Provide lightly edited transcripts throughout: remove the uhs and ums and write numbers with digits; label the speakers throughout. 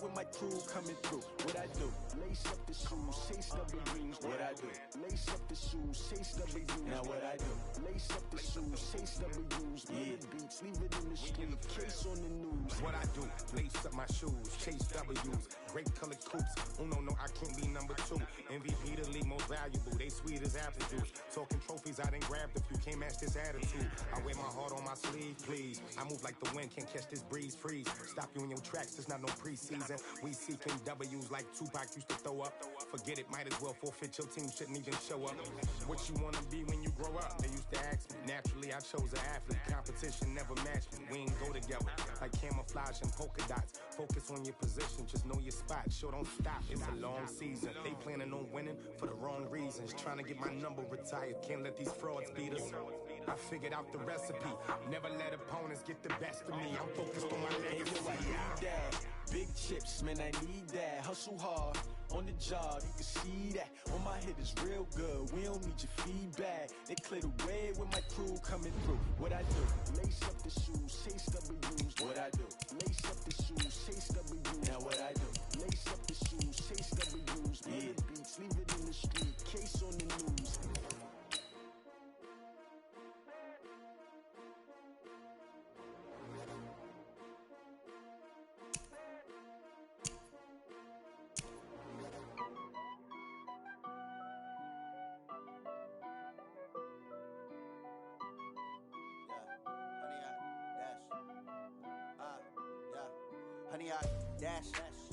Speaker 1: with my crew coming through. What I do? Lace up the shoes, chase W's. What I do? Lace up the shoes, chase W's. Now what I do? Lace up the shoes, chase W's. Yeah. Beats, leave it in the street, case on the news.
Speaker 2: What I do? Lace up my shoes, chase W's. Great colored coops. No, I can't be number 2. MVP the league most valuable. They sweet as apple juice. Talking trophies, I done grabbed a few. Can't match this attitude. I wear my heart on my sleeve, please. I move like the wind, can't catch this breeze. Freeze. Stop you in your tracks. It's not no preseason. We seeking W's like Tupac used to throw up. Forget it, might as well forfeit. Your team shouldn't even show up. What you wanna be when you grow up? They used to ask me. Naturally, I chose an athlete. Competition never matched me. We ain't go together like camouflage and polka dots. Focus on your position, just know your spot. Sure, don't stop. It's a long season. They planning on winning for the wrong reasons. Trying to get my number retired. Can't let these frauds beat us. I figured out the recipe. Never let opponents get the best of me. I'm focused on my legacy.
Speaker 1: Big chips, man, I need that. Hustle hard on the job, you can see that. On my head is real good, we don't need your feedback. They clear the way with my crew coming through. What I do? Lace up the shoes, chase W's. What I do? Lace up the shoes, chase W's. Now what I do? Lace up the shoes, chase W's. Yeah. Beats, leave it in the street, case on the news.
Speaker 3: Honey, I dash,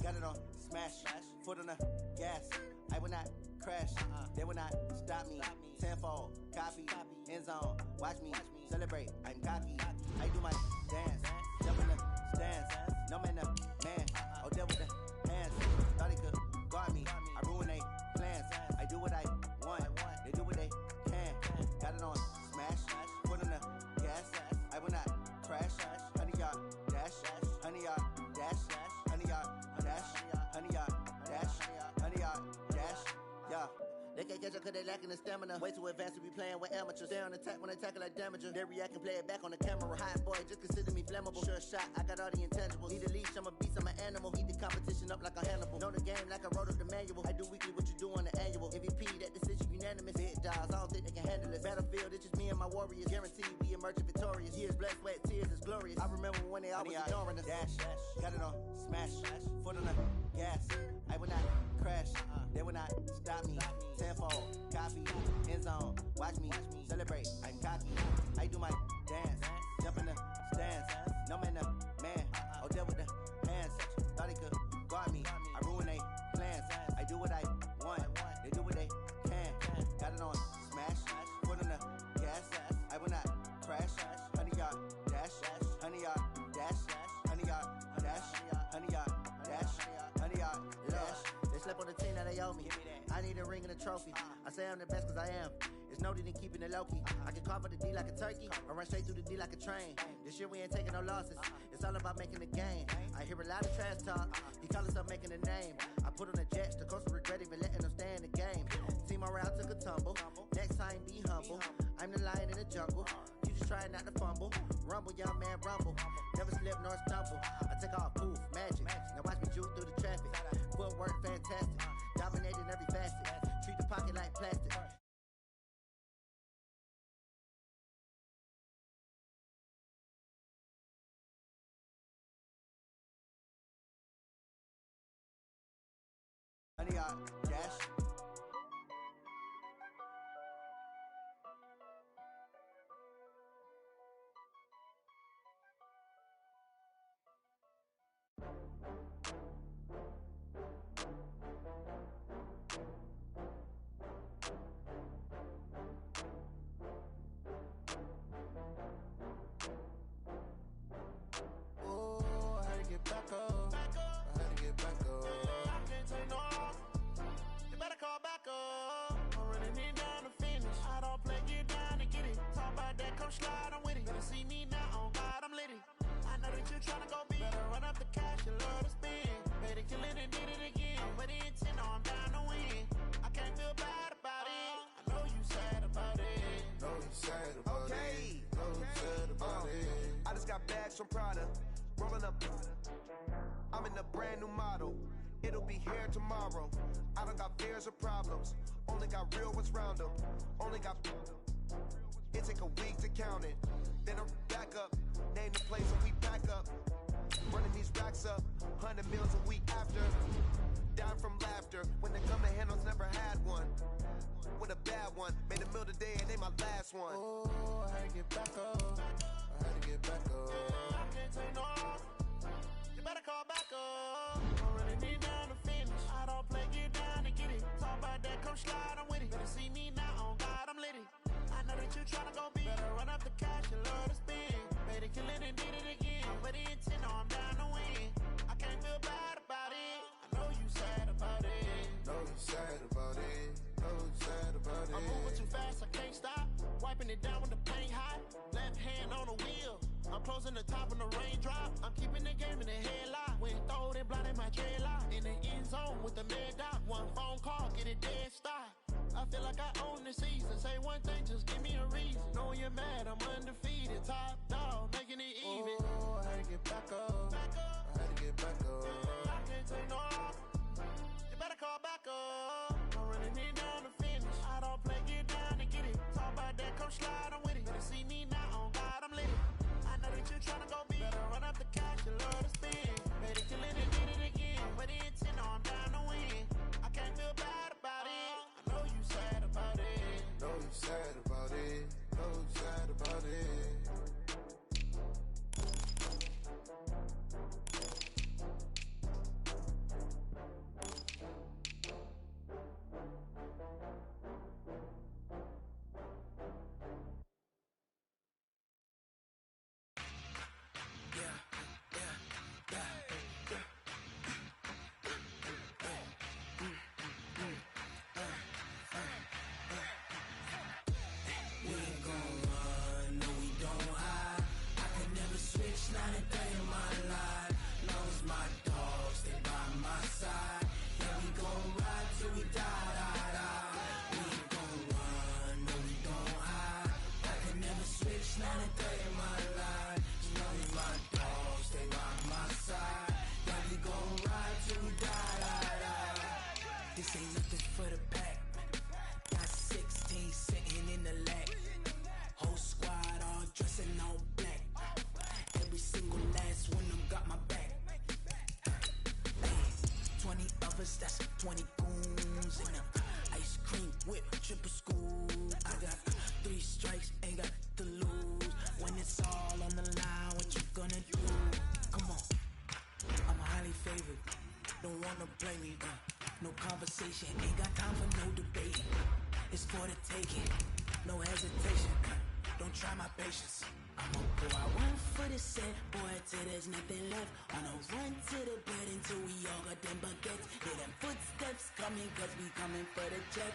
Speaker 3: got it on smash, foot on the gas. I will not crash, they will not stop me. Tenfold, copy, end zone, watch me celebrate. I'm cocky, I do my dance, jump in the stands. No man, man, oh there with the hands. Thought he could guard me, I ruin they plans. I do what I want, they do what they can. Got it on smash, foot on the gas. I will not crash, honey, y'all dash, honey, y'all. Dash, honey, y'all, dash, honey, y'all, dash, honey, y'all, dash, yeah. They can't catch up cause they lacking the stamina. Way too advanced to be playing with amateurs. Stay on attack when they tackle like damager. They react and play it back on the camera. Hot boy, just consider me flammable. Sure shot, I got all the intangibles. Need a leash, I'm a beast, I'm an animal. Eat the competition up like a Hannibal. Know the game like I wrote up the manual. I do weekly what you do on the annual. MVP, that decision unanimous. Big dogs, I don't think they can handle it. Battlefield, it's just me and my warriors. Guaranteed we emerge victorious. Years, blood, sweat, tears, it's glorious. I remember when they always ignoring us. Dash, got it on smash, foot on the gas. I will not crash, they will not stop me. Tenfold, copy, end zone, watch me celebrate. I'm cocky, I do my dance, jump in the stands. No man, man, oh there with the hands. Thought he could guard me, I ruin they plans. I do what I want, they do what they can. Got it on smash, foot on the gas. I will not crash, honey y'all dash, honey y'all dash, honey y'all dash, honey y'all dash, honey y'all dash. They slept on the team that they owe me. I need a ring and a trophy. I say I'm the best cause I am. It's no need in keeping it low-key. I can carve up the D like a turkey or run straight through the D like a train. This year we ain't taking no losses. It's all about making the game. I hear a lot of trash talk. He call himself making a name. I put on the Jets. The coach will regret even letting them stay in the game. Team morale took a tumble. Next time be humble. I'm the lion in the jungle. You just try not to fumble. Rumble, young man, rumble. Never slip nor stumble. I take off, poof, magic. Now watch me juke through the traffic. Footwork fantastic. Dominating every facet. Treat the pocket like plastic. Honey, dash.
Speaker 4: Oh, I had to get back up. I had to get back up. I can't take no loss. You better call back up. I'm running it down to finish. I don't play, get down to get it. Talk about that, come slide, I'm with it. Better see me now, oh God, I'm litty. I know that you're tryna go big. Better run up the cash, you love to spend. Better kill it and did it again. But the intent, no, I'm down to win. I can't feel bad about it. I know you sad about it.
Speaker 5: Know you sad about it. Know you sad about it.
Speaker 6: I just got bags from Prada, rolling up.
Speaker 5: I'm in a brand new model. It'll be here tomorrow. I don't got fears or problems. Only got real ones round them. Only got... It take a week to count it. Then I'm back up. Name the place and we back up. Running these racks up. 100 meals a week after. Down from laughter. When they come to handles, never had one. With a bad one. Made a meal today and they my last one.
Speaker 4: Oh, I had to get back up. I had to get back up. I can't take no off. You better call back up. I'm running it down to finish. I don't play, get down to get it. Talk about that, come slide, I'm with it. Better see me now, on God, I'm lit it. I know that you tryna go be. Better run up the cash, you love to spend. Made it, kill it, and did it again. I'm with the intent, no, I'm down to win. I can't feel bad about it. I know you sad about it.
Speaker 5: Know you sad about it. Know you sad about it.
Speaker 4: I'm moving too fast, I can't stop. Wiping it down when the paint hot. Left hand on the wheel. I'm closing the top when the raindrop. I'm keeping the game in the headlock. When throwed and blinded my dreadlock. In the end zone with the mad dot. One phone call, get it dead stop. I feel like I own the season. Say one thing, just give me a reason. Knowing you're mad, I'm undefeated. Top dog, making it even.
Speaker 5: Oh, I had to get back up. I had to get back up.
Speaker 4: I can't take no off. You better call back up. I'm running it down to finish. I don't play, get down to get it. Talk about that, come slide, I'm with it. Better see me now, on God, I'm lit it. I know that you tryna go be. Better run up the cash, you love to spend. Made it, kill it, and did it again. With the intent, no, I'm down to win. I can't feel bad about it. I know you sad about it.
Speaker 5: Know you sad about it. Know you sad about it.
Speaker 6: This ain't nothing for the pack. Got 16 sitting in the lap. Whole squad all dressing all black. Every single last one of them got my back. Hey, 20 of us, that's 20 goons in them. Ice cream whip, triple school. I got 3 strikes, ain't got to lose. When it's all on the line, what you gonna do? Come on, I'm highly favored. Don't wanna blame me, no conversation, ain't got time for no debate. It's for the taking, no hesitation. Don't try my patience. I'ma go out 1 foot a set, boy, till there's nothing left. On a run to the bed until we all got them baguettes. Hear them footsteps coming, cause we coming for the check.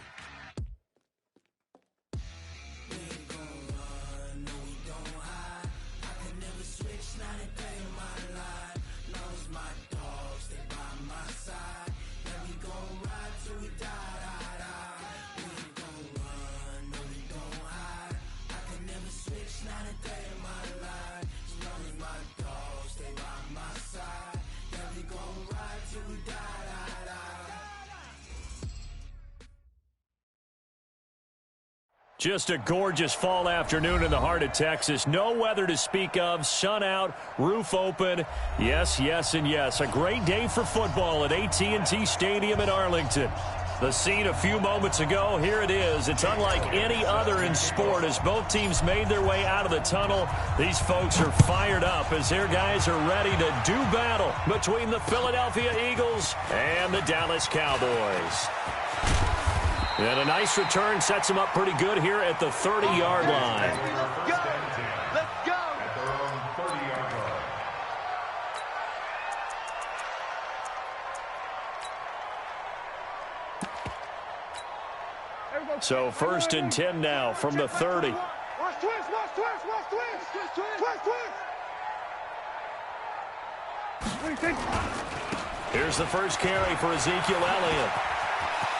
Speaker 6: We ain't gon' run, no we don't hide. I can never switch, not a day in my life. Long as my dogs, they by my side. Yeah, we gon' ride till we die, die, die. We ain't gon' run, no we don't hide. I can never switch, not a day in my life. As long as my dogs, they by my side. Yeah, we gon' ride till we die, die, die.
Speaker 7: Just a gorgeous fall afternoon in the heart of Texas. No weather to speak of. Sun out, roof open. Yes, yes, and yes. A great day for football at AT&T Stadium in Arlington. The scene a few moments ago, here it is. It's unlike any other in sport as both teams made their way out of the tunnel. These folks are fired up as their guys are ready to do battle between the Philadelphia Eagles and the Dallas Cowboys. And a nice return sets him up pretty good here at the 30-yard line.
Speaker 5: Go! Let's go!
Speaker 8: At their own 30-yard line.
Speaker 7: So 1st and 10 now from the 30.
Speaker 5: Watch twist, watch twist, watch twist! Twist, twist!
Speaker 7: Here's the first carry for Ezekiel Elliott.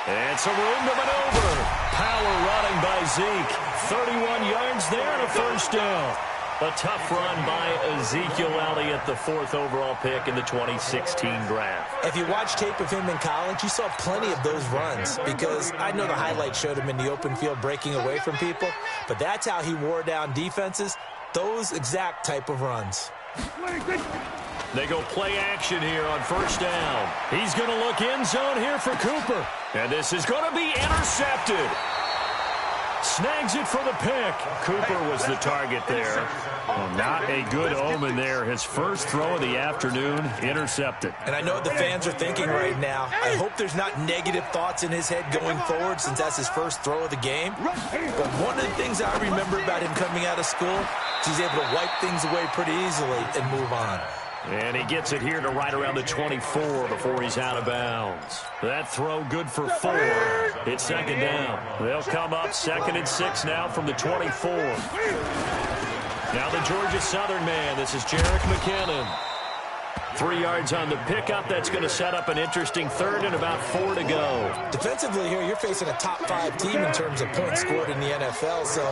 Speaker 7: And some room to maneuver. Power running by Zeke. 31 yards there and a first down. A tough run by Ezekiel Elliott, the 4th overall pick in the 2016 draft.
Speaker 9: If you watch tape of him in college, you saw plenty of those runs because I know the highlights showed him in the open field breaking away from people, but that's how he wore down defenses, those exact type of runs.
Speaker 7: They go play action here on first down. He's going to look end zone here for Cooper. And this is going to be intercepted. Snags it for the pick. Cooper was the target there. Well, not a good omen there. His first throw of the afternoon, intercepted.
Speaker 9: And I know what the fans are thinking right now. I hope there's not negative thoughts in his head going forward since that's his first throw of the game. But one of the things I remember about him coming out of school is he's able to wipe things away pretty easily and move on.
Speaker 7: And he gets it here to right around the 24 before he's out of bounds. That throw good for 4. It's second down. They'll come up 2nd and 6 now from the 24. Now the Georgia Southern man. This is Jerick McKinnon. 3 yards on the pickup. That's going to set up an interesting 3rd and about 4 to go.
Speaker 9: Defensively here, you're facing a top 5 team in terms of points scored in the NFL. So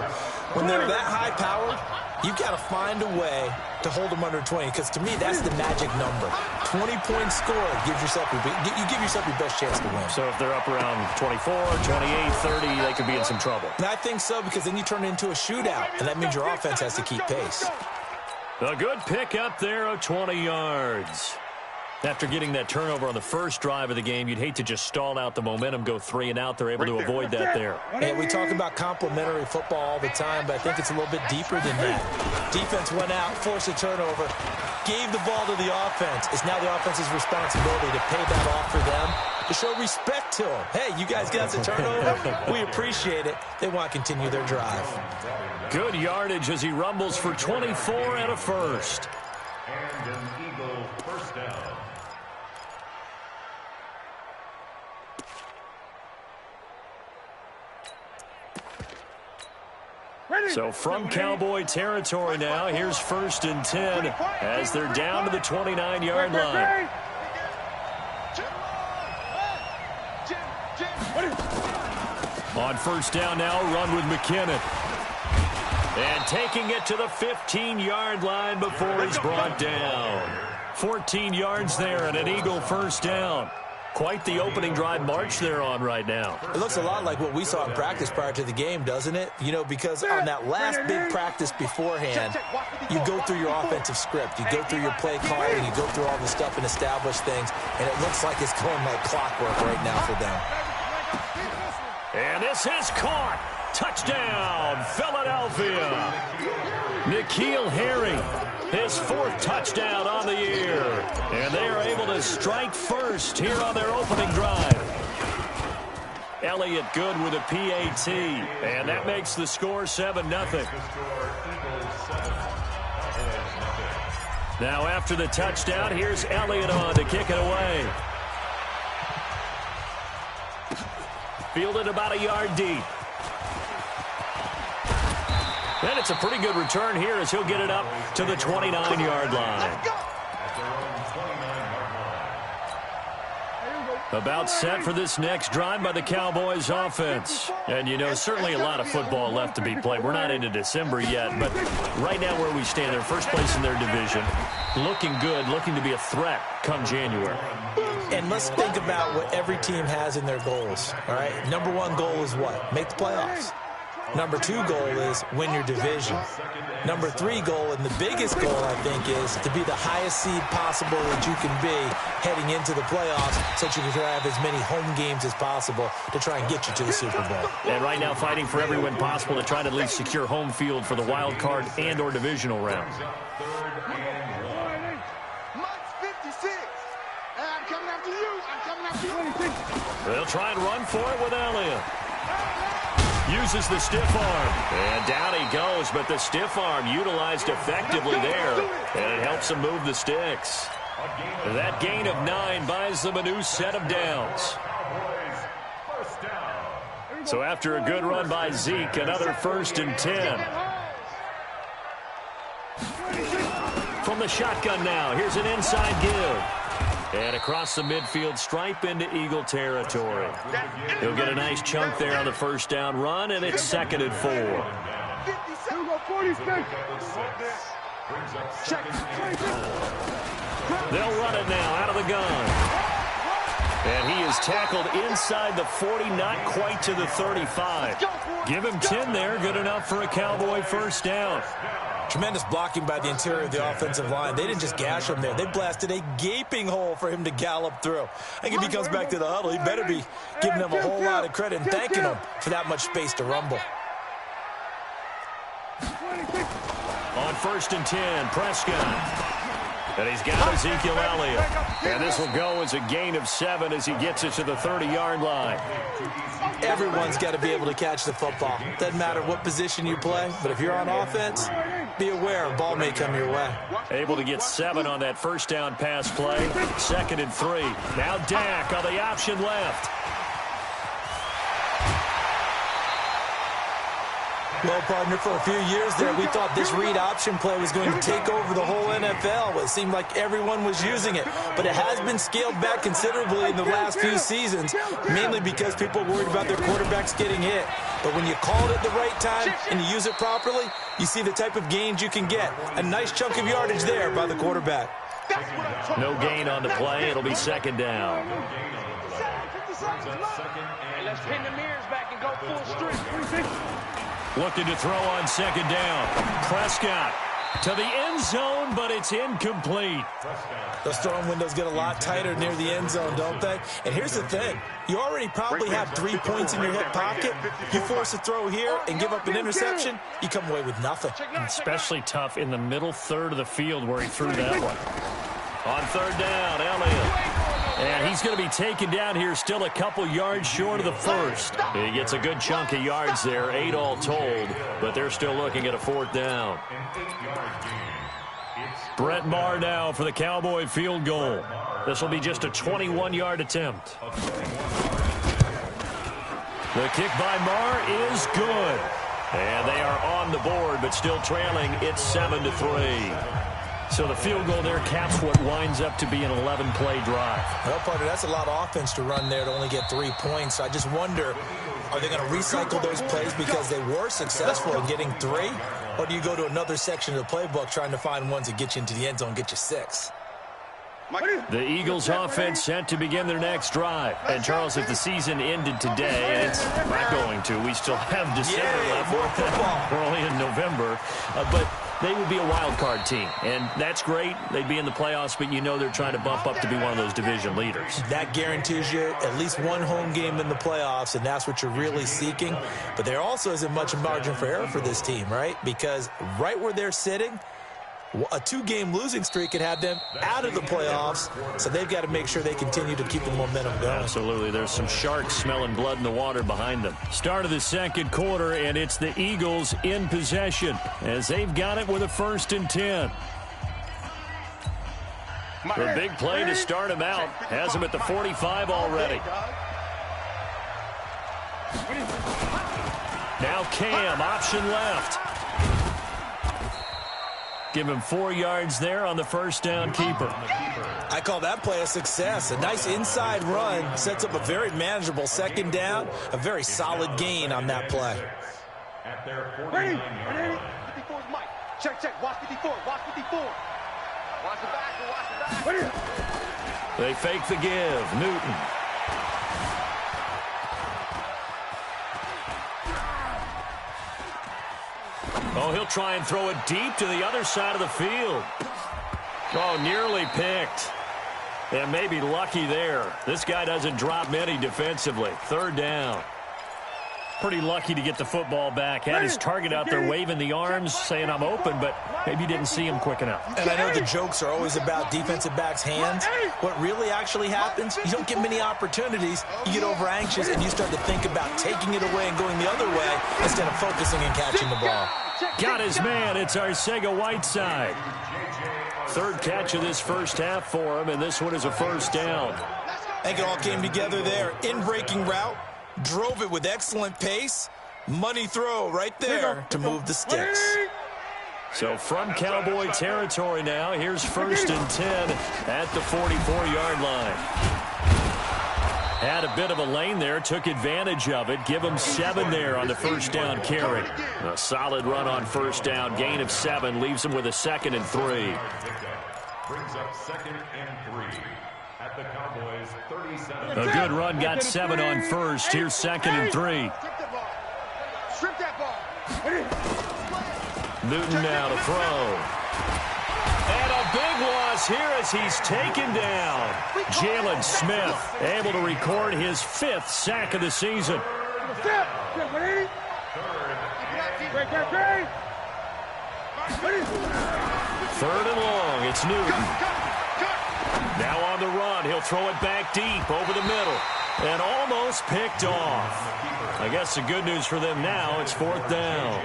Speaker 9: when they're that high powered, you've got to find a way to hold them under 20, because to me, that's the magic number. 20 points scored, you give yourself your best chance to win.
Speaker 7: So if they're up around 24, 28, 30, they could be in some trouble.
Speaker 9: And I think so, because then you turn it into a shootout, and that means your offense has to keep pace.
Speaker 7: A good pick up there of 20 yards. After getting that turnover on the first drive of the game, you'd hate to just stall out the momentum, go 3 and out. They're able to avoid that there.
Speaker 9: And we talk about complementary football all the time, but I think it's a little bit deeper than that. Defense went out, forced a turnover, gave the ball to the offense. It's now the offense's responsibility to pay that off for them, to show respect to them. Hey, you guys got the turnover. We appreciate it. They want to continue their drive.
Speaker 7: Good yardage as he rumbles for 24 and a first.
Speaker 8: And an Eagle first down.
Speaker 7: So from Cowboy territory now, here's 1st and 10 as they're down to the 29-yard line. On first down now, run with McKinnon. And taking it to the 15-yard line before he's brought down. 14 yards there and an Eagle first down. Quite the opening drive march they're on right now.
Speaker 9: It looks a lot like what we saw in practice prior to the game, doesn't it? You know, because on that last big practice beforehand, you go through your offensive script. You go through your play calling. You go through all the stuff and establish things. And it looks like it's going like clockwork right now for them.
Speaker 7: And this is caught. Touchdown, Philadelphia. N'Keal Harry, his 4th touchdown on the year. And they are able to strike first here on their opening drive. Elliott good with a PAT. And that makes the score 7-0. Now after the touchdown, here's Elliott on to kick it away. Fielded about a yard deep. And it's a pretty good return here as he'll get it up to the 29-yard line. About set for this next drive by the Cowboys offense. And, you know, certainly a lot of football left to be played. We're not into December yet, but right now where we stand, they're first place in their division. Looking good, looking to be a threat come January.
Speaker 9: And let's think about what every team has in their goals, all right? Number 1 goal is what? Make the playoffs. Number 2 goal is win your division. Number 3 goal, and the biggest goal, I think, is to be the highest seed possible that you can be heading into the playoffs so that you can have as many home games as possible to try and get you to the Super Bowl.
Speaker 7: And right now fighting for every win possible to try to at least secure home field for the wild card and or divisional round. They'll try and run for it with Elliott. Uses the stiff arm. And down he goes, but the stiff arm utilized effectively there. And it helps him move the sticks. That gain of 9 buys them a new set of downs. So after a good run by Zeke, another 1st and 10. From the shotgun now, here's an inside give. And across the midfield stripe into Eagle territory. He'll get a nice chunk there on the first down run, and it's 2nd and 4. They'll run it now out of the gun. And he is tackled inside the 40, not quite to the 35. Give him 10 there, good enough for a Cowboy first down.
Speaker 9: Tremendous blocking by the interior of the offensive line. They didn't just gash him there. They blasted a gaping hole for him to gallop through. I think if he comes back to the huddle, he better be giving them a whole lot of credit and thanking them for that much space to rumble.
Speaker 7: On 1st and 10, Prescott. And he's got Ezekiel Elliott. And this will go as a gain of 7 as he gets it to the 30-yard line.
Speaker 9: Everyone's got to be able to catch the football. Doesn't matter what position you play, but if you're on offense, be aware a ball may come your way.
Speaker 7: Able to get 7 on that first down pass play. 2nd and 3. Now Dak on the option left.
Speaker 9: Well, partner, for a few years there, we thought this read option play was going to take over the whole NFL. It seemed like everyone was using it, but it has been scaled back considerably in the last few seasons, mainly because people are worried about their quarterbacks getting hit. But when you call it at the right time and you use it properly, you see the type of gains you can get. A nice chunk of yardage there by the quarterback.
Speaker 7: No gain on the play. It'll be 2nd down.
Speaker 10: Let's pin the mirrors back and go full strength.
Speaker 7: Looking to throw on 2nd down. Prescott to the end zone, but it's incomplete.
Speaker 9: Those throwing windows get a lot tighter near the end zone, don't they? And here's the thing. You already probably have 3 points in your hip pocket. You force a throw here and give up an interception, you come away with nothing.
Speaker 7: Especially tough in the middle third of the field where he threw that one. On 3rd down, Elliott. And he's going to be taken down here, still a couple yards short of the first. He gets a good chunk of yards there, 8 all told, but they're still looking at a 4th down. Brett Maher now for the Cowboy field goal. This will be just a 21-yard attempt. The kick by Maher is good. And they are on the board, but still trailing. It's 7-3. So the field goal there caps what winds up to be an 11-play drive.
Speaker 9: Well, partner, that's a lot of offense to run there to only get 3 points. I just wonder, are they going to recycle those plays because they were successful in getting 3? Or do you go to another section of the playbook trying to find ones that get you into the end zone and get you 6?
Speaker 7: The Eagles offense set to begin their next drive. And, Charles, if the season ended today, and it's not going to, we still have December left.
Speaker 9: More football.
Speaker 7: We're only in November. But they would be a wild card team, and that's great. They'd be in the playoffs, but you know they're trying to bump up to be one of those division leaders.
Speaker 9: That guarantees you at least one home game in the playoffs, and that's what you're really seeking. But there also isn't much margin for error for this team, right? Because right where they're sitting, a 2-game losing streak could have them out of the playoffs, so they've got to make sure they continue to keep the momentum going.
Speaker 7: Absolutely. There's some sharks smelling blood in the water behind them. Start of the 2nd quarter, and it's the Eagles in possession as they've got it with a 1st and 10. The big play to start him out has him at the 45 already. Now Cam, option left. Give him 4 yards there on the first down keeper.
Speaker 9: I call that play a success. A nice inside run sets up a very manageable 2nd down. A very solid gain on that play.
Speaker 10: Ready? 54 is Mike. Check. Watch 54. Watch 54. Watch the back. Watch the back.
Speaker 7: They fake the give. Newton. Oh, he'll try and throw it deep to the other side of the field. Oh, nearly picked. And maybe lucky there. This guy doesn't drop many defensively. 3rd down. Pretty lucky to get the football back. Had his target out there waving the arms, saying I'm open, but maybe didn't see him quick enough.
Speaker 9: And I know the jokes are always about defensive backs' hands. What really actually happens, you don't get many opportunities. You get over anxious and you start to think about taking it away and going the other way instead of focusing and catching the ball.
Speaker 7: Got his man. It's Arcega-Whiteside. 3rd catch of this first half for him, and this one is a 1st down.
Speaker 9: I think it all came together there. In-breaking route, drove it with excellent pace. Money throw right there to move the sticks.
Speaker 7: So from Cowboy territory now, here's 1st and 10 at the 44-yard line. Had a bit of a lane there, took advantage of it. Give him 7 there on the first down carry. A solid run on first down. Gain of 7 leaves him with a 2nd and 3.
Speaker 8: Brings up 2nd and 3 at the Cowboys 37.
Speaker 7: A good run, got 7 on first. Here's 2nd and 3.
Speaker 10: Strip that ball.
Speaker 7: Newton now to throw. And a big loss here as he's taken down. Jalen Smith able to record his 5th sack of the season. Third and long, it's Newton. Now on the run, he'll throw it back deep over the middle. And almost picked off. I guess the good news for them now, it's 4th down.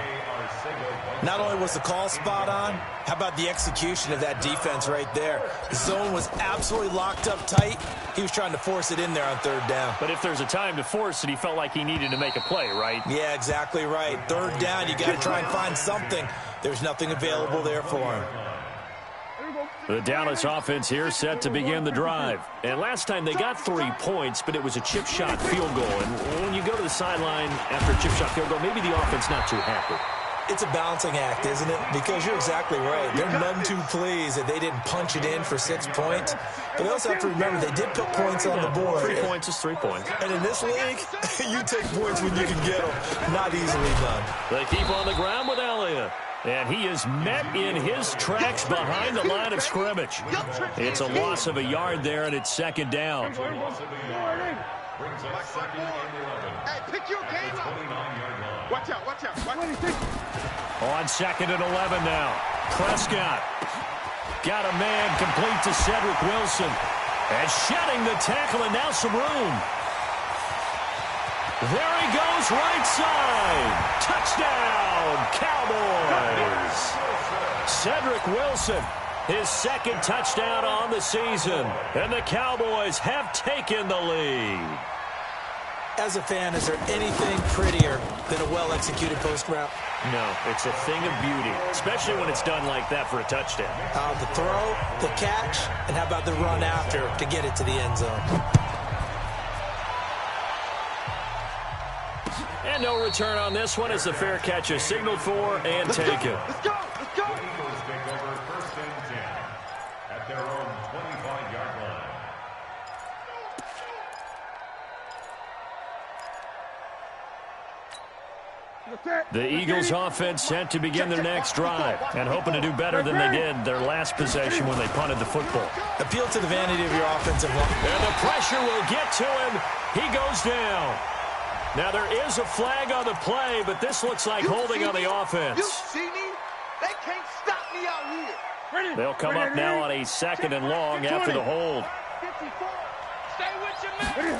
Speaker 9: Not only was the call spot on, how about the execution of that defense right there? The zone was absolutely locked up tight. He was trying to force it in there on 3rd down.
Speaker 7: But if there's a time to force it, he felt like he needed to make a play, right?
Speaker 9: Yeah, exactly right. 3rd down, you got to try and find something. There's nothing available there for him.
Speaker 7: The Dallas offense here set to begin the drive. And last time they got 3 points, but it was a chip shot field goal. And when you go to the sideline after a chip shot field goal, maybe the offense not too happy.
Speaker 9: It's a balancing act, isn't it? Because you're exactly right. They're none too pleased that they didn't punch it in for 6 points. But they also have to remember they did put points on the board.
Speaker 7: 3 points is 3 points.
Speaker 9: And in this league, you take points when you can get them. Not easily done.
Speaker 7: They keep on the ground with Elliott. And he is met in his tracks behind the line of scrimmage. It's a loss of a yard there, and it's 2nd down.
Speaker 8: Brings up 2nd and 11.
Speaker 10: Hey, pick your game up.
Speaker 8: 29-yard line.
Speaker 10: Watch out, watch out, watch out.
Speaker 7: On 2nd and 11 now. Prescott got a man complete to Cedric Wilson. And shedding the tackle, and now some room. There he goes, right side. Touchdown, Cowboys. Cedric Wilson, his 2nd touchdown on the season. And the Cowboys have taken the lead.
Speaker 9: As a fan, is there anything prettier than a well-executed post route?
Speaker 7: No, it's a thing of beauty, especially when it's done like that for a touchdown.
Speaker 9: The throw, the catch, and how about the run after to get it to the end zone?
Speaker 7: And no return on this one as the fair catch is signaled for and taken.
Speaker 10: Let's go, let's go.
Speaker 8: The Eagles take over 1st and 10 at their own 25-yard line.
Speaker 7: The Eagles offense set to begin their next drive and hoping to do better than they did their last possession when they punted the football.
Speaker 9: Appeal to the vanity of your offensive line.
Speaker 7: And the pressure will get to him. He goes down. Now there is a flag on the play, but this looks like holding on the offense.
Speaker 10: You see me? They can't stop me out here.
Speaker 7: They'll come up now on a 2nd and long after the hold.
Speaker 10: 54. Stay with your man.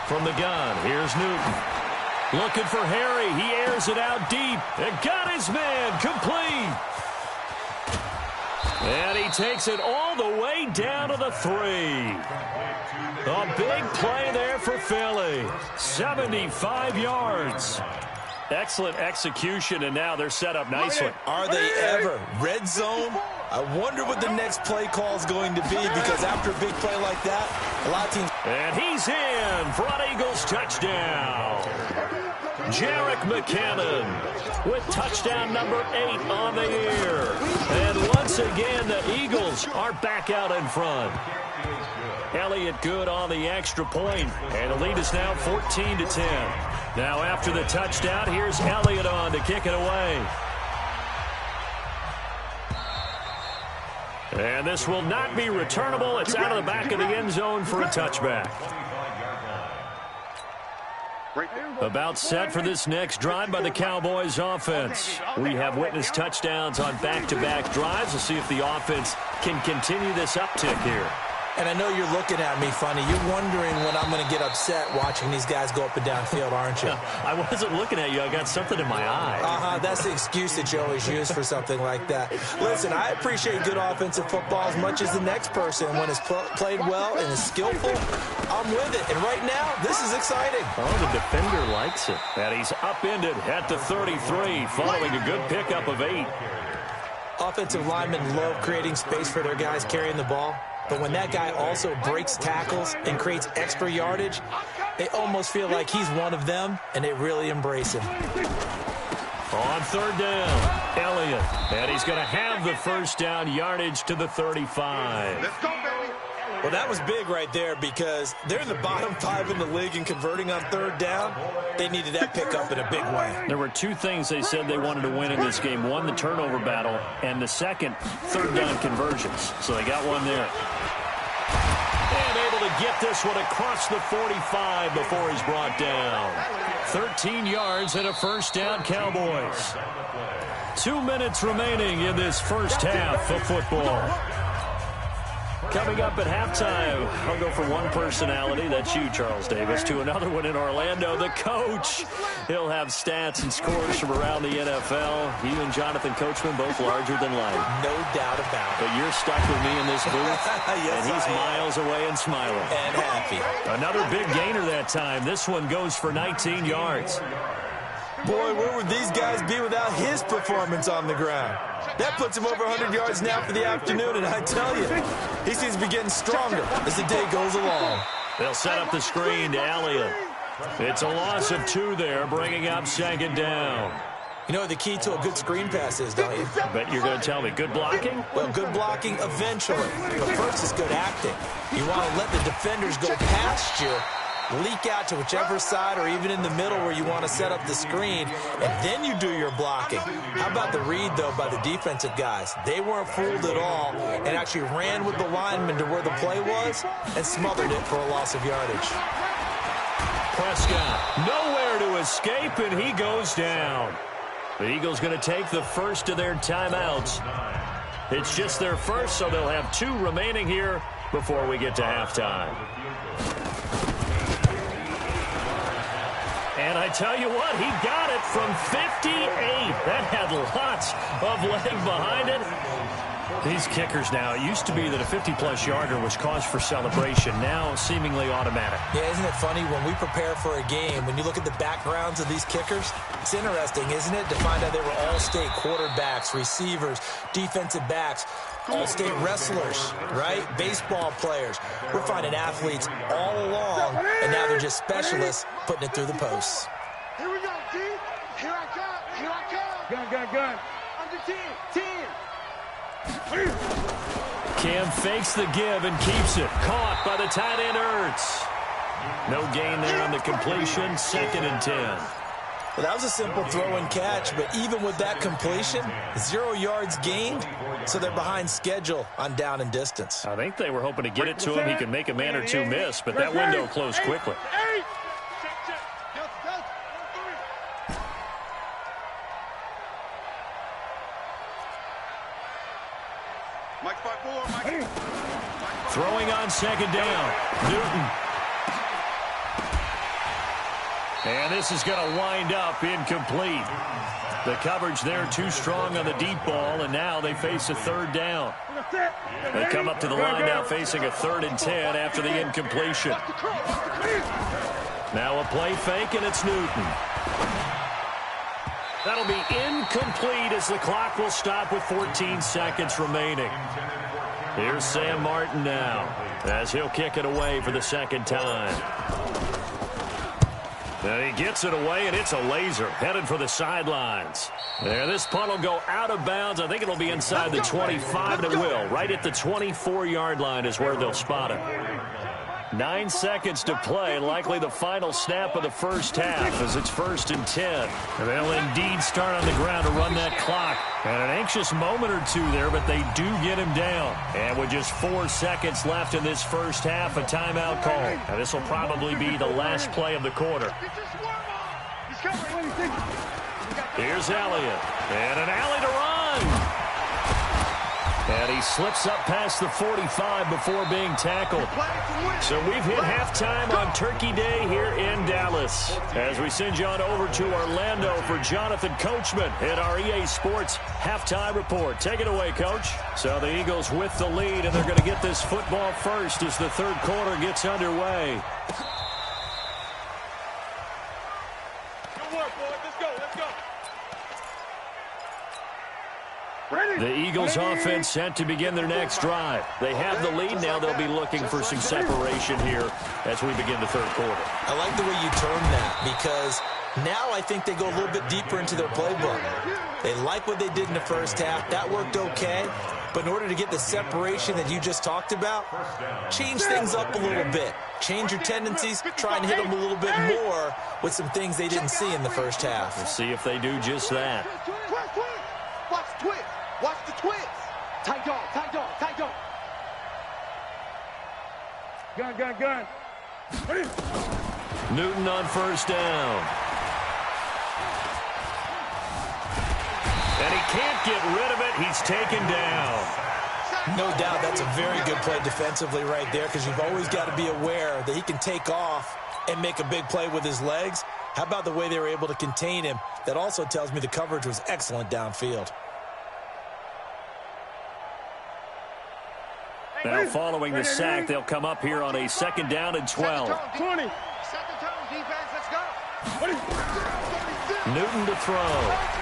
Speaker 7: From the gun, here's Newton. Looking for Harry. He airs it out deep. And got his man complete. And he takes it all the way down to the 3. A big play there for Philly. 75 yards. Excellent execution, and now they're set up nicely.
Speaker 9: Are they ever? Red zone? I wonder what the next play call is going to be, because after a big play like that, a lot of teams...
Speaker 7: And he's in for an Eagles touchdown. Jerick McKinnon with touchdown number 8 on the year. And once again, the Eagles are back out in front. Elliott good on the extra point, and the lead is now 14-10. Now after the touchdown, here's Elliott on to kick it away. And this will not be returnable. It's out of the back of the end zone for a touchback. About set for this next drive by the Cowboys offense. We have witnessed touchdowns on back-to-back drives. We'll see if the offense can continue this uptick here.
Speaker 9: And I know you're looking at me funny. You're wondering when I'm going to get upset watching these guys go up and down field, aren't you?
Speaker 7: I wasn't looking at you. I got something in my eye.
Speaker 9: That's the excuse that you always use for something like that. Listen, I appreciate good offensive football as much as the next person. When it's played well and is skillful, I'm with it. And right now, this is exciting.
Speaker 7: Oh, the defender likes it. And he's upended at the 33, following a good pickup of 8.
Speaker 9: Offensive linemen love creating space for their guys carrying the ball. But when that guy also breaks tackles and creates extra yardage, they almost feel like he's one of them, and they really embrace him.
Speaker 7: On third down, Elliott. And he's going to have the first down yardage to the 35.
Speaker 10: Let's go, baby.
Speaker 9: Well, that was big right there because they're in the bottom 5 in the league in converting on third down. They needed that pickup in a big way.
Speaker 7: There were 2 things they said they wanted to win in this game. One, the turnover battle, and the second, third down conversions. So they got one there. And able to get this one across the 45 before he's brought down. 13 yards and a first down, Cowboys. 2 minutes remaining in this first half of football. Coming up at halftime, I'll go from one personality, that's you, Charles Davis, to another one in Orlando, the coach. He'll have stats and scores from around the NFL. You and Jonathan Coachman, both larger than life.
Speaker 9: No doubt about it.
Speaker 7: But you're stuck with me in this booth,
Speaker 9: yes,
Speaker 7: and he's miles away and smiling.
Speaker 9: And happy.
Speaker 7: Another big gainer that time. This one goes for 19 yards.
Speaker 9: Boy, where would these guys be without his performance on the ground? That puts him over 100 yards now for the afternoon, and I tell you, he seems to be getting stronger as the day goes along.
Speaker 7: They'll set up the screen to Elliott. It's a loss of 2 there, bringing up second down.
Speaker 9: You know what the key to a good screen pass is, don't you?
Speaker 7: I bet you're going to tell me. Good blocking?
Speaker 9: Well, good blocking eventually, but first is good acting. You want to let the defenders go past you, leak out to whichever side or even in the middle where you want to set up the screen, and then you do your blocking. How about the read, though, by the defensive guys? They weren't fooled at all and actually ran with the lineman to where the play was and smothered it for a loss of yardage.
Speaker 7: Prescott, nowhere to escape, and he goes down. The Eagles going to take the first of their timeouts. It's just their first, so they'll have 2 remaining here before we get to halftime. And I tell you what, he got it from 58. That had lots of leg behind it. These kickers now, it used to be that a 50-plus yarder was cause for celebration. Now seemingly automatic.
Speaker 9: Yeah, isn't it funny when we prepare for a game, when you look at the backgrounds of these kickers, it's interesting, isn't it, to find out they were all-state quarterbacks, receivers, defensive backs, all-state wrestlers, right? Baseball players. We're finding athletes all along, and now they're just specialists putting it through the posts.
Speaker 10: Here we go, G. Here I come. Here I come. Gun. Under 10.
Speaker 7: Cam fakes the give and keeps it. Caught by the tight end, Ertz. No gain there on the completion. 2nd and 10.
Speaker 9: Well, that was a simple throw and catch, but even with that completion, 0 yards gained, so they're behind schedule on down and distance.
Speaker 7: I think they were hoping to get it to him. He could make a man or 2 miss, but that window closed quickly. Throwing on second down. Newton. And this is going to wind up incomplete. The coverage there too strong on the deep ball, and now they face a third down. They come up to the line now facing a 3rd and 10 after the incompletion. Now a play fake, and it's Newton. That'll be incomplete as the clock will stop with 14 seconds remaining. Here's Sam Martin now as he'll kick it away for the 2nd time. And he gets it away, and it's a laser headed for the sidelines. There, this punt will go out of bounds. I think it'll be inside the 25, and it will. Right at the 24-yard line is where they'll spot it. 9 seconds to play, likely the final snap of the first half as it's 1st and 10. And they'll indeed start on the ground to run that clock. And an anxious moment or 2 there, but they do get him down. And with just 4 seconds left in this first half, a timeout call. Now this will probably be the last play of the quarter. Here's Elliott. And an alley to run. And he slips up past the 45 before being tackled. So we've hit halftime on Turkey Day here in Dallas. As we send you on over to Orlando for Jonathan Coachman at our EA Sports Halftime Report. Take it away, Coach. So the Eagles with the lead, and they're going to get this football first as the 3rd quarter gets underway.
Speaker 10: Good work, boys. Let's go.
Speaker 7: The Eagles offense set to begin their next drive. They have the lead. Now they'll be looking for some separation here as we begin the third quarter.
Speaker 9: I like the way you term that, because now I think they go a little bit deeper into their playbook. They like what they did in the first half. That worked okay. But in order to get the separation that you just talked about, change things up a little bit. Change your tendencies, try and hit them a little bit more with some things they didn't see in the first half.
Speaker 7: We'll see if they do just that.
Speaker 10: Watch the twist. Watch the twist. Tight dog, tight dog, tight dog. Gun. Ready?
Speaker 7: Newton on first down. And he can't get rid of it. He's taken down.
Speaker 9: No doubt that's a very good play defensively right there, because you've always got to be aware that he can take off and make a big play with his legs. How about the way they were able to contain him? That also tells me the coverage was excellent downfield.
Speaker 7: Now following the sack, they'll come up here on a 2nd down and 12.
Speaker 10: 20. Second tone, defense, let's go.
Speaker 7: Newton to throw.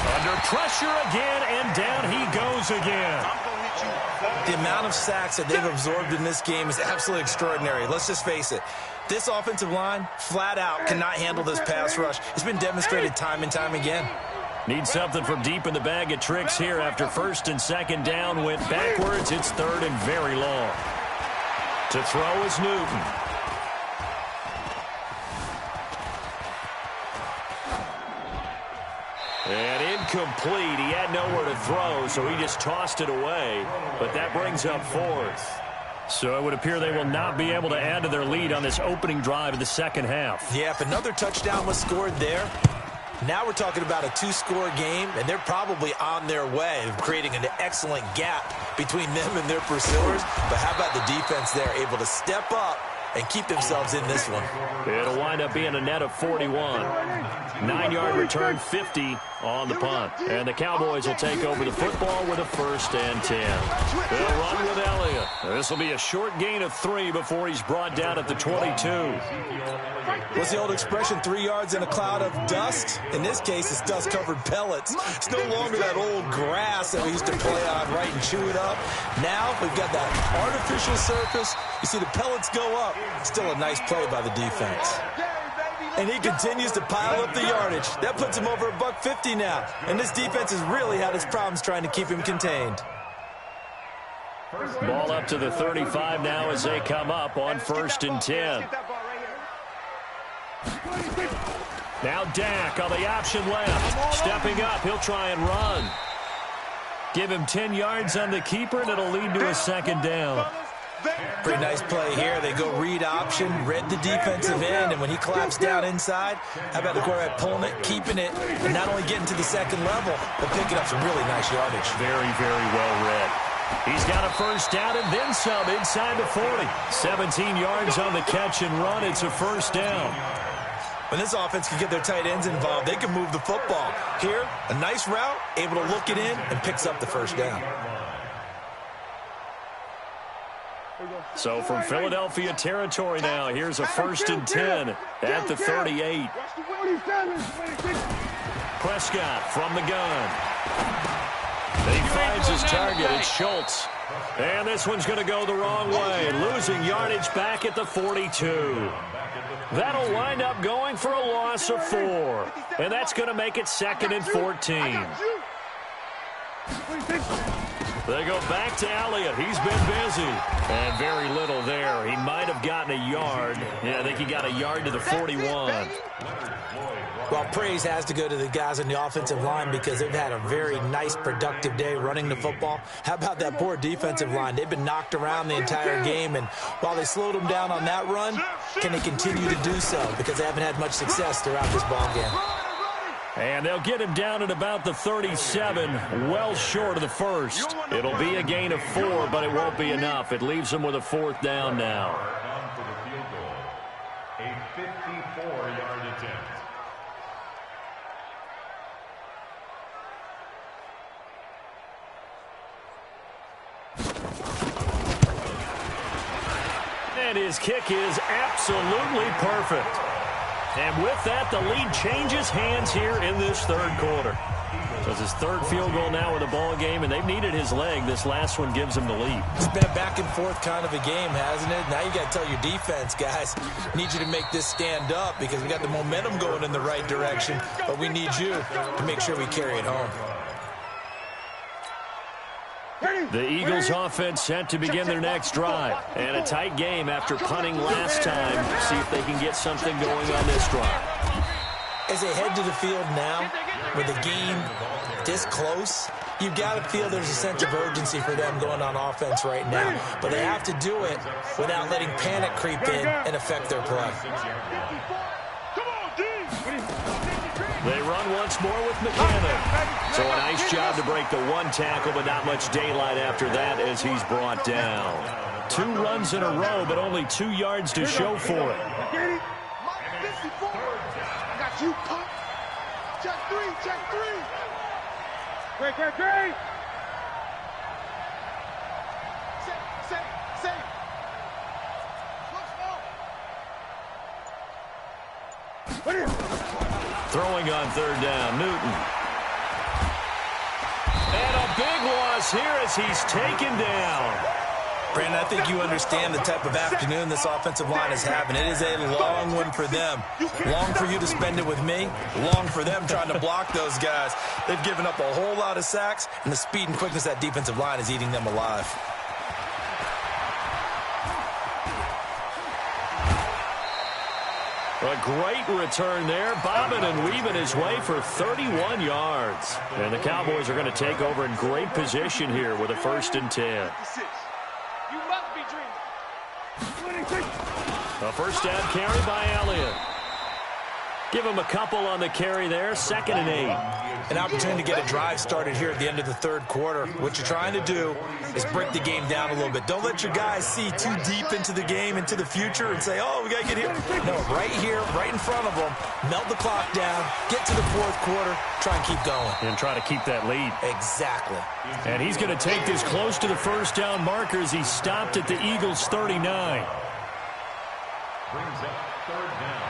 Speaker 7: Under pressure again, and down he goes again.
Speaker 9: The amount of sacks that they've absorbed in this game is absolutely extraordinary. Let's just face it. This offensive line, flat out, cannot handle this pass rush. It's been demonstrated time and time again.
Speaker 7: Need something from deep in the bag of tricks here after 1st and 2nd down. Went backwards. It's 3rd and very long. To throw is Newton. And incomplete. He had nowhere to throw, so he just tossed it away. But that brings up 4th. So it would appear they will not be able to add to their lead on this opening drive of the second half.
Speaker 9: Yeah, if another touchdown was scored there, now we're talking about a 2-score game, and they're probably on their way of creating an excellent gap between them and their pursuers. But how about the defense there, able to step up and keep themselves in this one?
Speaker 7: It'll wind up being a net of 41. 9-yard return, 50 on the punt. And the Cowboys will take over the football with a 1st and 10. They'll run with Elliott. This will be a short gain of 3 before he's brought down at the 22.
Speaker 9: What's the old expression, 3 yards in a cloud of dust? In this case, it's dust-covered pellets. It's no longer that old grass that we used to play on, right, and chew it up. Now we've got that artificial surface. You see the pellets go up. Still a nice play by the defense. And he continues to pile up the yardage. That puts him over $150 now. And this defense has really had its problems trying to keep him contained.
Speaker 7: Ball up to the 35 now as they come up on 1st and 10. Now Dak on the option left. Stepping up, he'll try and run. Give him 10 yards on the keeper, and it'll lead to a 2nd down.
Speaker 9: Pretty nice play here. They go read option, read the defensive end, and when he claps down inside, how about the quarterback pulling it, keeping it, and not only getting to the 2nd level, but picking up some really nice yardage.
Speaker 7: Very, very well read. He's got a 1st down and then some inside the 40. 17 yards on the catch and run. It's a 1st down.
Speaker 9: When this offense can get their tight ends involved, they can move the football. Here, a nice route, able to look it in, and picks up the 1st down.
Speaker 7: So from Philadelphia territory now, here's a 1st and 10 at the 38. Prescott from the gun. He finds his target. It's Schultz. And this one's going to go the wrong way. Losing yardage back at the 42. That'll wind up going for a loss of 4. And that's going to make it 2nd and 14. They go back to Elliott. He's been busy. And very little there. He might have gotten a yard. Yeah, I think he got a yard to the 41.
Speaker 9: Well, praise has to go to the guys on the offensive line because they've had a very nice, productive day running the football. How about that poor defensive line? They've been knocked around the entire game, and while they slowed them down on that run, can they continue to do so? Because they haven't had much success throughout this ball game.
Speaker 7: And they'll get him down at about the 37, well short of the 1st. It'll be a gain of 4, but it won't be enough. It leaves them with a 4th down now.
Speaker 8: For the field goal, a 54-yard attempt.
Speaker 7: And his kick is absolutely perfect. And with that, the lead changes hands here in this 3rd quarter. That's his third field goal now with a ball game, and they've needed his leg. This last one gives him the lead.
Speaker 9: It's been a back-and-forth kind of a game, hasn't it? Now you got to tell your defense, guys, need you to make this stand up because we got the momentum going in the right direction, but we need you to make sure we carry it home.
Speaker 7: The Eagles offense set to begin their next drive. And a tight game after punting last time. See if they can get something going on this drive.
Speaker 9: As they head to the field now, with the game this close, you've got to feel there's a sense of urgency for them going on offense right now. But they have to do it without letting panic creep in and affect their play.
Speaker 7: They run once more with McKinnon. So a nice job to break the one tackle, but not much daylight after that as he's brought down. 2 runs in a row, but only 2 yards to show for it.
Speaker 4: I got you, punk. Check 3, check 3. Great. Say. What is it?
Speaker 7: Throwing on third down, Newton. And a big loss here as he's taken down.
Speaker 9: Brandon, I think you understand the type of afternoon this offensive line is having. It is a long one for them. Long for you to spend it with me. Long for them trying to block those guys. They've given up a whole lot of sacks, and the speed and quickness of that defensive line is eating them alive.
Speaker 7: A great return there, bobbing and weaving his way for 31 yards. And the Cowboys are going to take over in great position here with a 1st and 10.
Speaker 4: You must be dreaming.
Speaker 7: A first down carry by Elliott. Give him a couple on the carry there, 2nd and 8.
Speaker 9: An opportunity to get a drive started here at the end of the 3rd quarter. What you're trying to do is break the game down a little bit. Don't let your guys see too deep into the game, into the future, and say, oh, we got to get here. No, right here, right in front of them, melt the clock down, get to the 4th quarter, try and keep going.
Speaker 7: And try to keep that lead.
Speaker 9: Exactly.
Speaker 7: And he's going to take this close to the first down marker as he stopped at the Eagles' 39.
Speaker 8: Brings up 3rd down.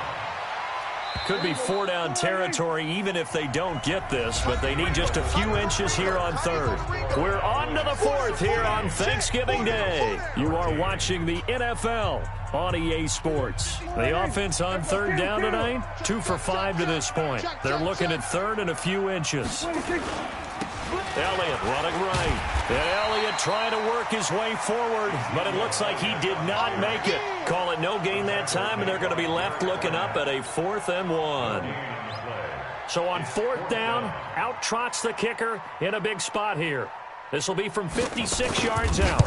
Speaker 7: Could be 4-down territory even if they don't get this, but they need just a few inches here on 3rd. We're on to the 4th here on Thanksgiving Day. You are watching the NFL on EA Sports. The offense on 3rd down tonight, 2 for 5 to this point. They're looking at 3rd and a few inches. Elliott running right. And Elliott trying to work his way forward, but it looks like he did not make it. Call it no gain that time, and they're going to be left looking up at a 4th and 1. So on 4th down, out trots the kicker in a big spot here. This will be from 56 yards out.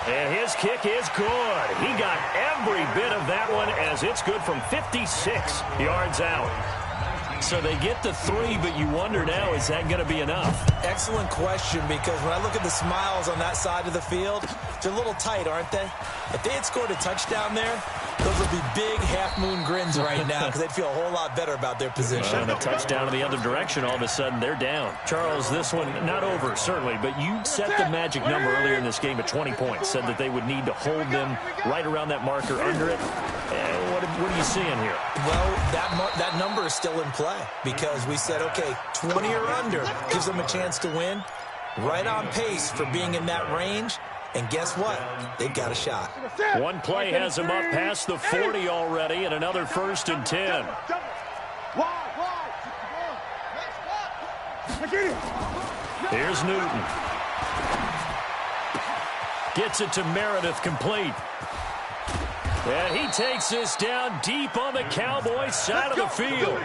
Speaker 7: And his kick is good. He got every bit of that one as it's good from 56 yards out. So they get the 3, but you wonder now, is that going to be enough?
Speaker 9: Excellent question, because when I look at the smiles on that side of the field, they're a little tight, aren't they? If they had scored a touchdown there, those would be big half-moon grins right now because they'd feel a whole lot better about their position.
Speaker 7: And a touchdown in the other direction, all of a sudden they're down. Charles, this one not over, certainly, but you set the magic number earlier in this game at 20 points, said that they would need to hold them right around that marker under it. What are you seeing here?
Speaker 9: Well, that number is still in play because we said, okay, 20 or under gives them a chance to win. Right on pace for being in that range. And guess what? They've got a shot.
Speaker 7: One play has them up past the 40 already, and another 1st and 10. Here's Newton. Gets it to Meredith, complete. And he takes this down deep on the Cowboys side of the field.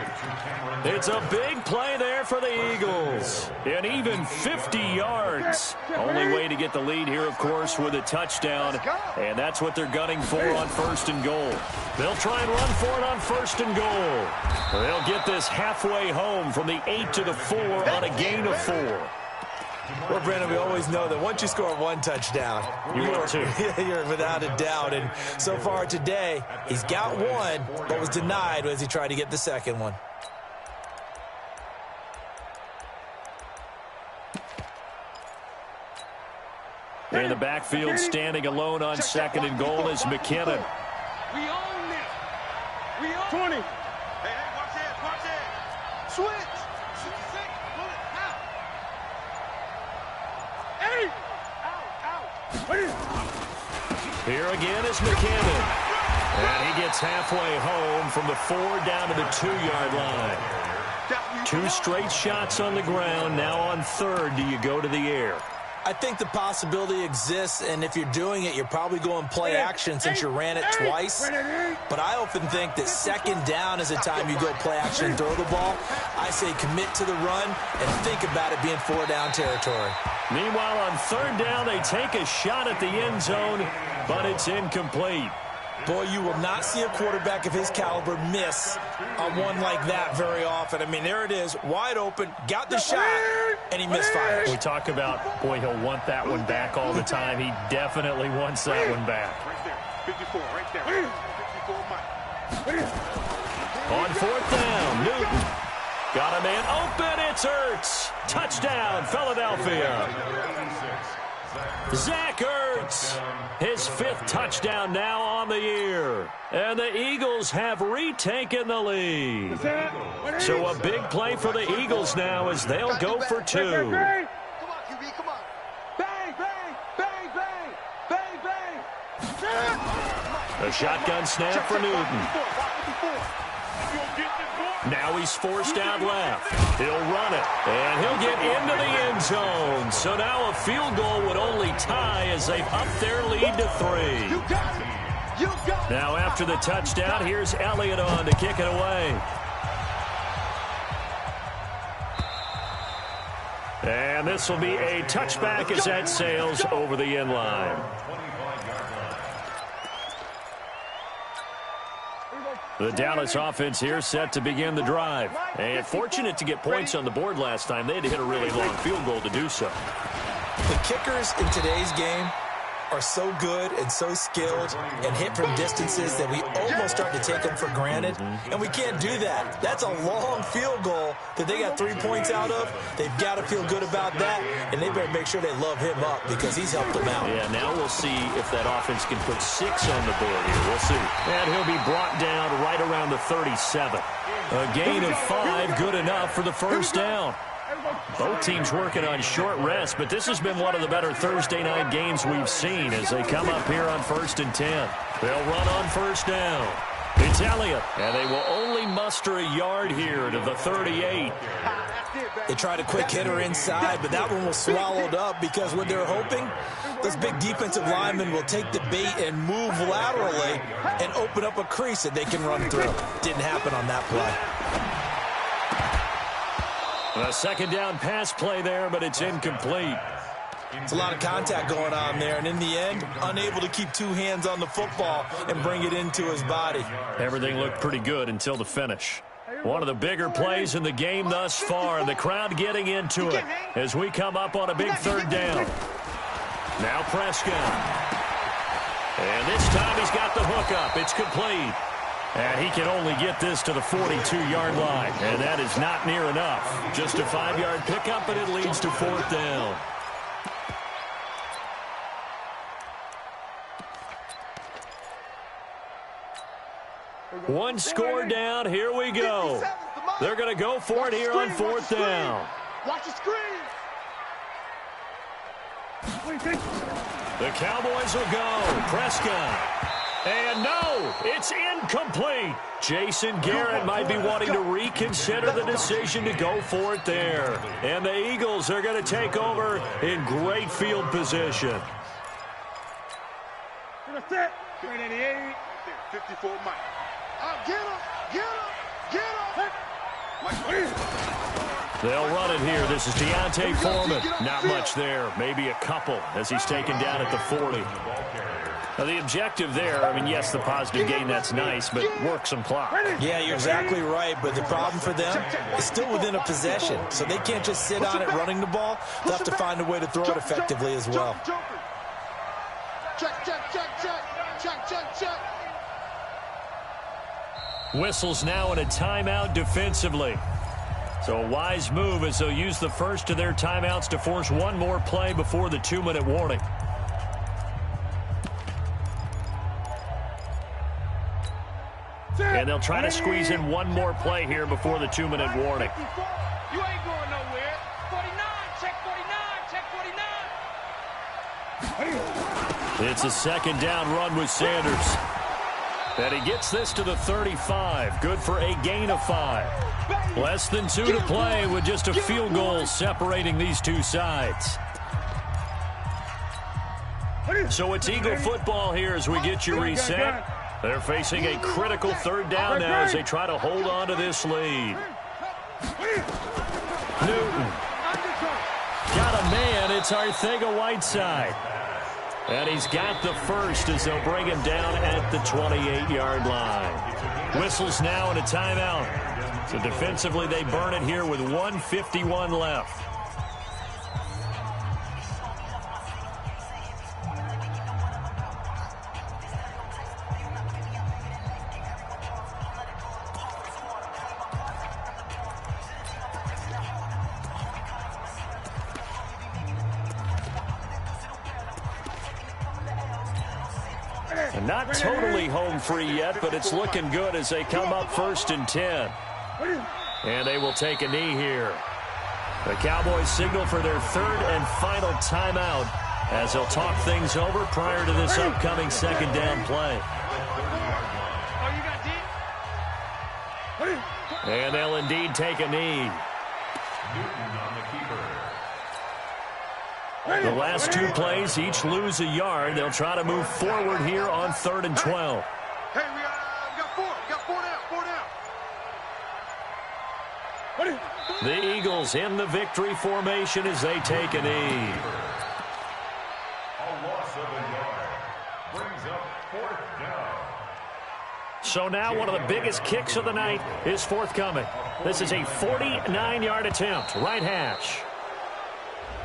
Speaker 7: It's a big play there for the Eagles. And even 50 yards. Only way to get the lead here, of course, with a touchdown. And that's what they're gunning for on 1st and goal. They'll try and run for it on 1st and goal. They'll get this halfway home from the 8 to the 4 on a gain of 4.
Speaker 9: Well, Brandon, we always know that once you score one touchdown, you're without a doubt. And so far today, he's got one, but was denied as he tried to get the second one.
Speaker 7: In the backfield, standing alone on 2nd and goal is McKinnon.
Speaker 4: We own this. We own 20. Hey, watch it. Switch.
Speaker 7: Here again is McKinnon. And he gets halfway home from the 4 down to the 2-yard line. 2 straight shots on the ground. Now on 3rd, do you go to the air?
Speaker 9: I think the possibility exists, and if you're doing it, you're probably going play action since you ran it twice. But I often think that 2nd down is the time you go play action and throw the ball. I say commit to the run and think about it being 4 down territory.
Speaker 7: Meanwhile, on 3rd down, they take a shot at the end zone, but it's incomplete.
Speaker 9: Boy, you will not see a quarterback of his caliber miss on one like that very often. I mean, there it is, wide open, got the shot, and he misfires.
Speaker 7: We talk about, boy, he'll want that one back all the time. He definitely wants that one back.
Speaker 10: Right there, 54, right there. 54, Mike.
Speaker 7: On 4th down, Newton. Got a man open, it's Ertz. Touchdown, Philadelphia. Zach Ertz, his 5th touchdown now on the year. And the Eagles have retaken the lead. So a big play for the Eagles now as they'll go for 2.
Speaker 4: Come on, QB, come on. Bang, bang, bang, bang, bang, bang.
Speaker 7: A shotgun snap for Newton. Now he's forced out left. He'll run it, and he'll get into the end zone. So now a field goal would only tie as they've upped their lead to 3.
Speaker 4: You got it. You got it.
Speaker 7: Now after the touchdown, here's Elliott on to kick it away. And this will be a touchback as that sails over the end line. The Dallas offense here set to begin the drive. And fortunate to get points on the board last time. They had to hit a really long field goal to do so.
Speaker 9: The kickers in today's game are so good and so skilled and hit from distances that we almost start to take them for granted. And we can't do that. That's a long field goal that they got 3 points out of. They've got to feel good about that, and they better make sure they love him up because he's helped them out.
Speaker 7: Yeah, now we'll see if that offense can put 6 on the board here. We'll see. And he'll be brought down right around the 37. A gain of 5, good enough for the first down. Both teams working on short rest, but this has been one of the better Thursday night games we've seen as they come up here on 1st and 10. They'll run on 1st down. It's Elliott, and they will only muster a yard here to the 38.
Speaker 9: They tried a quick hitter inside, but that one was swallowed up because what they're hoping, those big defensive linemen will take the bait and move laterally and open up a crease that they can run through. Didn't happen on that play.
Speaker 7: A 2nd down pass play there, but it's incomplete.
Speaker 9: It's a lot of contact going on there, and in the end, unable to keep 2 hands on the football and bring it into his body.
Speaker 7: Everything looked pretty good until the finish. One of the bigger plays in the game thus far, and the crowd getting into it as we come up on a big 3rd down. Now Prescott. And this time he's got the hook up. It's complete. And he can only get this to the 42-yard line. And that is not near enough. Just a 5-yard pickup, and it leads to 4th down. One score down. Here we go. They're going to go for it here on 4th down.
Speaker 4: Watch the screen.
Speaker 7: The Cowboys will go. Prescott. And no, it's incomplete. Jason Garrett might be wanting to reconsider the decision to go for it there. And the Eagles are going to take over in great field position.
Speaker 10: 388, 54, Mike.
Speaker 4: Get him, get him, get him.
Speaker 7: They'll run it here. This is Deontay Foreman. Not much there. Maybe a couple as he's taken down at the 40. Now, the objective there, I mean, yes, the positive gain, that's nice, but work some clock.
Speaker 9: Yeah, you're exactly right, but the problem for them is still within a possession, so they can't just sit on it running the ball. They'll have to find a way to throw it effectively as well.
Speaker 4: Check, check, check, check, check, check, check.
Speaker 7: Whistles now in a timeout defensively. So a wise move as they'll use the first of their timeouts to force one more play before the 2-minute warning. And they'll try to squeeze in one more play here before the 2-minute warning.
Speaker 10: You ain't going nowhere. 49, check 49, check 49.
Speaker 7: It's a second down run with Sanders. And he gets this to the 35. Good for a gain of 5. Less than 2 to play with just a field goal separating these two sides. So it's Eagle football here as we get you reset. They're facing a critical third down now as they try to hold on to this lead. Newton. Got a man. It's Arcega-Whiteside. And he's got the first as they'll bring him down at the 28-yard line. Whistles now and a timeout. So defensively they burn it here with 1:51 left. Not totally home free yet, but it's looking good as they come up 1st and 10. And they will take a knee here. The Cowboys signal for their 3rd and final timeout as they'll talk things over prior to this upcoming second down play. And they'll indeed take a knee. The last 2 plays each lose a yard. They'll try to move forward here on 3rd and 12.
Speaker 10: Hey, we got 4. We got 4 down.
Speaker 7: The Eagles in the victory formation as they take a knee.
Speaker 8: A loss of a yard brings up 4th down.
Speaker 7: So now one of the biggest kicks of the night is forthcoming. This is a 49-yard attempt, right hash.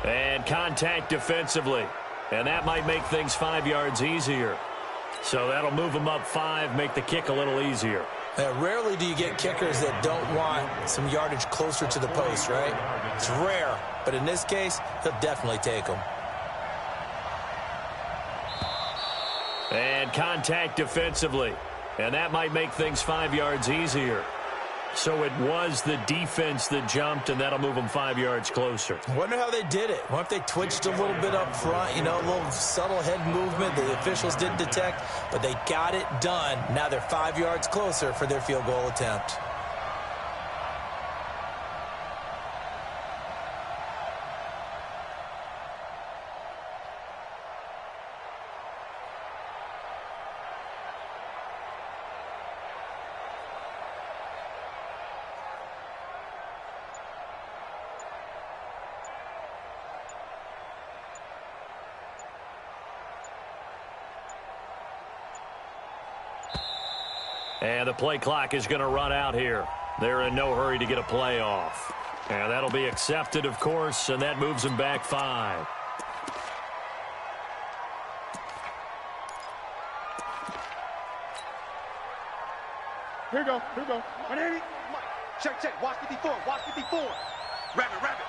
Speaker 7: And contact defensively. And that might make things 5 yards easier. So that'll move them up 5, make the kick a little easier.
Speaker 9: Rarely do you get kickers that don't want some yardage closer to the post, right? It's rare. But in this case, he'll definitely take them.
Speaker 7: And contact defensively. And that might make things 5 yards easier. So it was the defense that jumped, and that'll move them 5 yards closer.
Speaker 9: I wonder how they did it. What if they twitched a little bit up front, you know, a little subtle head movement the officials didn't detect, but they got it done. Now they're 5 yards closer for their field goal attempt.
Speaker 7: And the play clock is going to run out here. They're in no hurry to get a play off. And that'll be accepted, of course, and that moves them back 5.
Speaker 10: Here we go. 180. Check. Watch 54. Watch 54. Rabbit.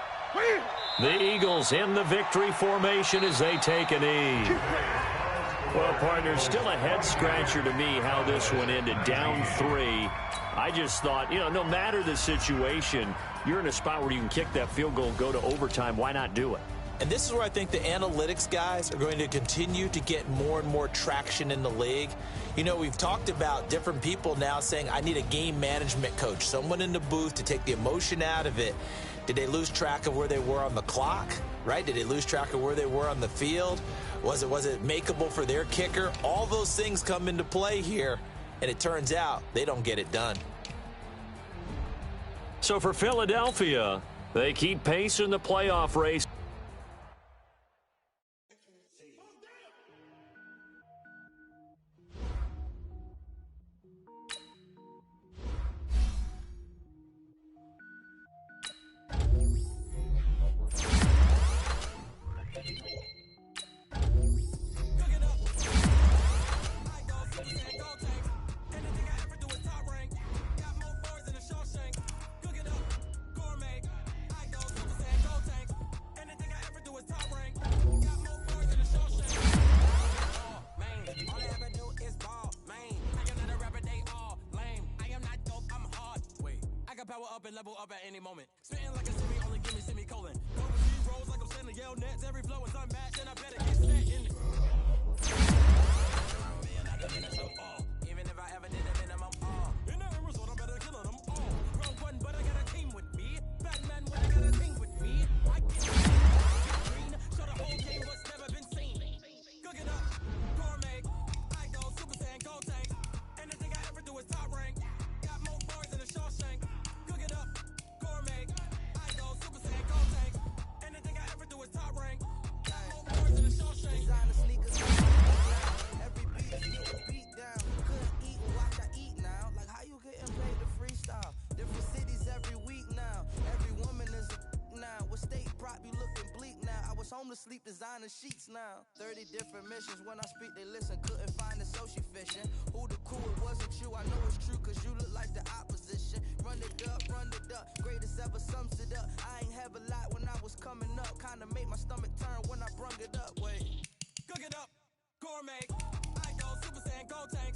Speaker 7: The Eagles in the victory formation as they take a knee. Well, partner, still a head-scratcher to me how this one ended, down 3. I just thought, you know, no matter the situation, you're in a spot where you can kick that field goal, go to overtime. Why not do it?
Speaker 9: And this is where I think the analytics guys are going to continue to get more and more traction in the league. You know, we've talked about different people now saying, I need a game management coach, someone in the booth to take the emotion out of it. Did they lose track of where they were on the clock, right? Did they lose track of where they were on the field? Was it makeable for their kicker? All those things come into play here, and it turns out they don't get it done.
Speaker 7: So for Philadelphia, they keep pace in the playoff race.
Speaker 11: Power up and level up at any moment. Spitting like a semi, only give me semicolon. Overseas rolls like I'm Stanley Miguel Nets, every flow is unmatched, and I better get set in. Even if I ever did the minimum, in that result, I better kill them all. Round one, but I got a team with me. Batman, when I got a team with me. I get green, so the whole game was never been seen. Cook it up, gourmet. I go Super Saiyan, Gold Tank. Anything I ever do is top rank. Got more bars than a Shawshank. Cook it up, gourmet. I go Super Saiyan, Gold Tank. Anything I ever do is top rank. Got more bars than a Shawshank.
Speaker 12: Designer sneakers. Every beat is getting beat down. Couldn't eat and watch I eat now. Like how you getting paid to freestyle? Different cities every week now. Every woman is a now. With state prop, you looking bleak now. I was home to sleep, designer sheets now. 30 different missions. When I speak, they listen. Couldn't find it, so she fishing. Who the cool? It wasn't you. I know it's true, cause you look like the opposition. Run it up, run it up. Greatest ever sums it up. I ain't have a lot when I was coming up. Kinda made my stomach turn when I brung it up. Wait.
Speaker 11: Cook it up, gourmet. I go Super Saiyan, Gold Tank.